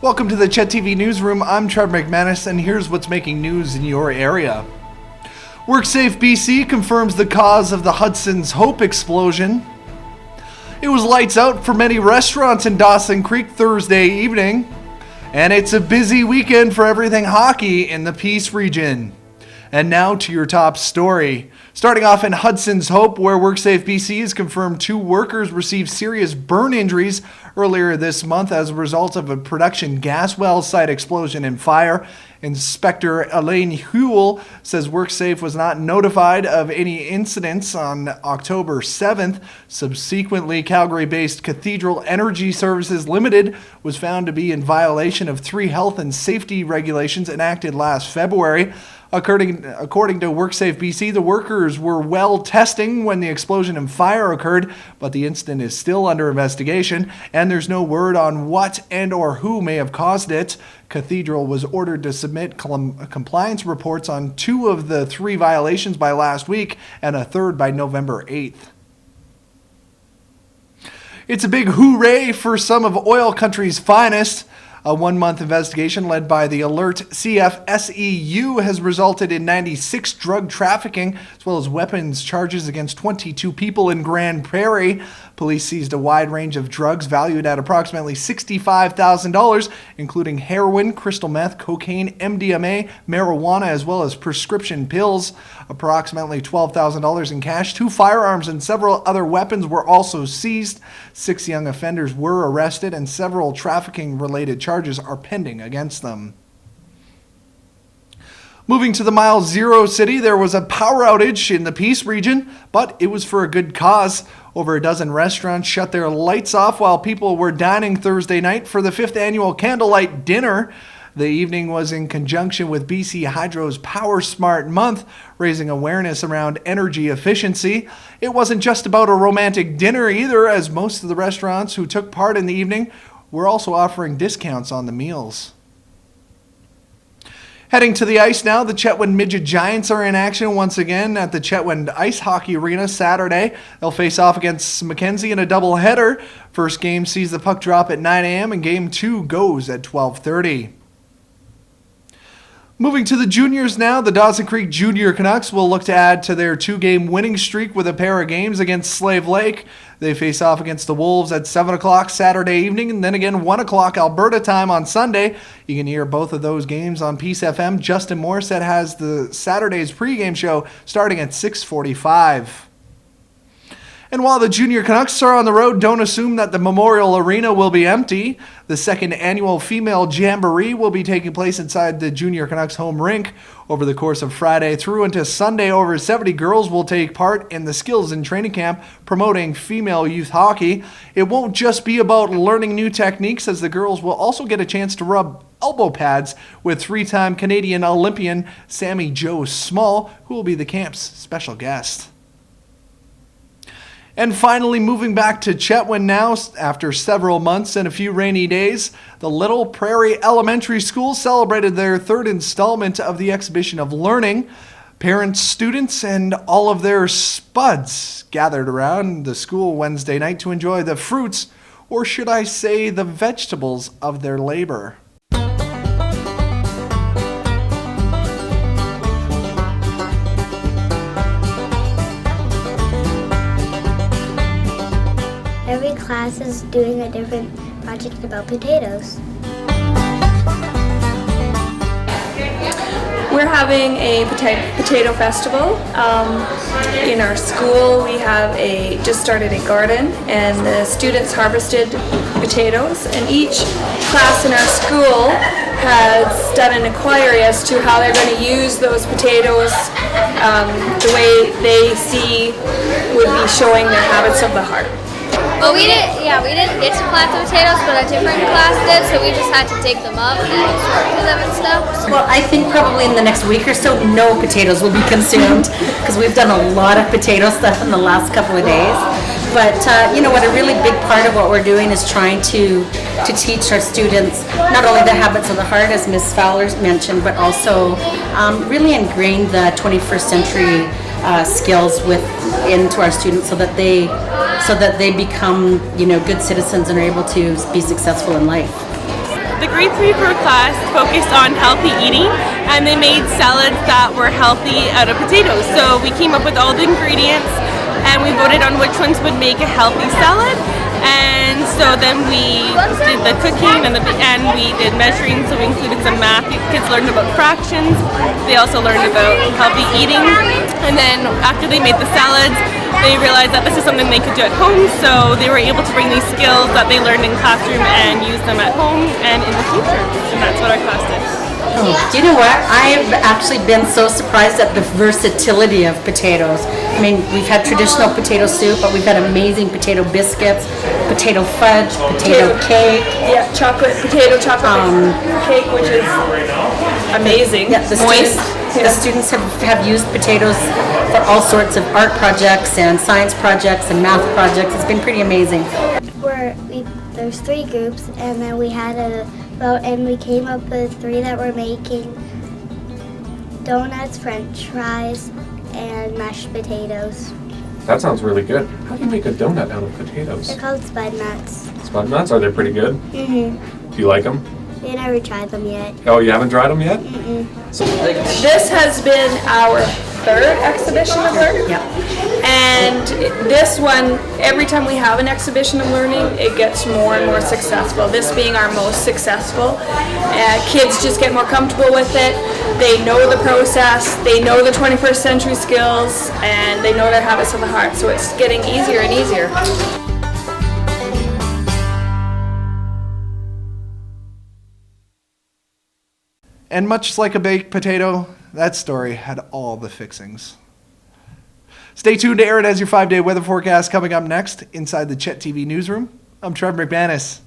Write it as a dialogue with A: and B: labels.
A: Welcome to the Chet TV Newsroom. I'm Trevor McManus, and here's what's making news in your area. WorkSafe BC confirms the cause of the Hudsons Hope explosion. It was lights out for many restaurants in Dawson Creek Thursday evening. And it's a busy weekend for everything hockey in the Peace region. And now to your top story. Starting off in Hudsons Hope, where WorkSafe BC has confirmed 2 workers received serious burn injuries earlier this month as a result of a production gas well site explosion and fire. Inspector Elaine Huell says WorkSafe was not notified of any incidents on October 7th. Subsequently, Calgary-based Cathedral Energy Services Limited was found to be in violation of 3 health and safety regulations enacted last February. According to WorkSafe BC, the workers were well testing when the explosion and fire occurred, but the incident is still under investigation, and there's no word on what and or who may have caused it. Cathedral was ordered to submit compliance reports on 2 of the 3 violations by last week and a 3rd by November 8th. It's a big hooray for some of oil country's finest. A 1-month investigation led by the Alert CFSEU has resulted in 96 drug trafficking as well as weapons charges against 22 people in Grand Prairie. Police seized a wide range of drugs valued at approximately $65,000, including heroin, crystal meth, cocaine, MDMA, marijuana, as well as prescription pills. Approximately $12,000 in cash, 2 firearms, and several other weapons were also seized. 6 young offenders were arrested, and several trafficking-related charges are pending against them. Moving to the Mile Zero City, there was a power outage in the Peace region, but it was for a good cause. Over a dozen restaurants shut their lights off while people were dining Thursday night for the 5th annual Candlelight Dinner. The evening was in conjunction with BC Hydro's Power Smart Month, raising awareness around energy efficiency. It wasn't just about a romantic dinner either, as most of the restaurants who took part in the evening were also offering discounts on the meals. Heading to the ice now, the Chetwynd Midget Giants are in action once again at the Chetwynd Ice Hockey Arena Saturday. They'll face off against Mackenzie in a doubleheader. First game sees the puck drop at 9 a.m. and game 2 goes at 12:30. Moving to the juniors now, the Dawson Creek Junior Canucks will look to add to their 2-game winning streak with a pair of games against Slave Lake. They face off against the Wolves at 7 o'clock Saturday evening and then again 1 o'clock Alberta time on Sunday. You can hear both of those games on Peace FM. Justin Morissette has the Saturday's pregame show starting at 6:45. And while the Junior Canucks are on the road, don't assume that the Memorial Arena will be empty. The 2nd annual Female Jamboree will be taking place inside the Junior Canucks home rink. Over the course of Friday through into Sunday, over 70 girls will take part in the Skills and Training Camp promoting female youth hockey. It won't just be about learning new techniques, as the girls will also get a chance to rub elbow pads with 3-time Canadian Olympian Sammy Joe Small, who will be the camp's special guest. And finally, moving back to Chetwynd now, after several months and a few rainy days, the Little Prairie Elementary School celebrated their 3rd installment of the Exhibition of Learning. Parents, students, and all of their spuds gathered around the school Wednesday night to enjoy the fruits, or should I say the vegetables, of their labor.
B: Every class is doing a different project about potatoes.
C: We're having a potato festival. In our school, we have just started a garden, and the students harvested potatoes, and each class in our school has done an inquiry as to how they're going to use those potatoes the way they see would be showing their habits of the heart.
D: Well, we didn't get to plant the potatoes, but a different class did, so we just had to dig them up and sort through them and stuff.
E: Well, I think probably in the next week or so, no potatoes will be consumed, because we've done a lot of potato stuff in the last couple of days. But you know what, a really big part of what we're doing is trying to teach our students not only the habits of the heart, as Ms. Fowler mentioned, but also really ingrain the 21st century skills into our students, so that they become, good citizens and are able to be successful in life.
F: the grade 3 core class focused on healthy eating, and they made salads that were healthy out of potatoes. So we came up with all the ingredients, and we voted on which ones would make a healthy salad. And so then we did the cooking and we did measuring, so we included some math. Kids learned about fractions. They also learned about healthy eating. And then after they made the salads, they realized that this is something they could do at home, so they were able to bring these skills that they learned in classroom and use them at home and in the future. And that's what our class did.
E: Do you know what? I've actually been so surprised at the versatility of potatoes. I mean, we've had traditional potato soup, but we've had amazing potato biscuits, potato fudge, potato cake.
C: Yeah, potato chocolate cake, which is amazing.
E: Yeah, the students have used potatoes for all sorts of art projects and science projects and math projects. It's been pretty amazing.
B: There's 3 groups, and then we had a vote, and we came up with 3 that were making donuts, French fries, and mashed potatoes.
G: That sounds really good. How do you make a donut out of potatoes?
B: They're called spud nuts.
G: Spud nuts? Are they pretty good?
B: Mm-hmm.
G: Do you like them?
B: We never tried them yet.
G: Oh, you haven't tried them yet?
B: Mm-mm.
C: This has been our 3rd exhibition of learning.
E: Yeah.
C: And this one, every time we have an exhibition of learning, it gets more and more successful. This being our most successful. Kids just get more comfortable with it. They know the process, they know the 21st century skills, and they know their habits of the heart. So it's getting easier and easier.
A: And much like a baked potato, that story had all the fixings. Stay tuned to Air It as your 5-day weather forecast coming up next inside the Chet TV newsroom. I'm Trevor McManus.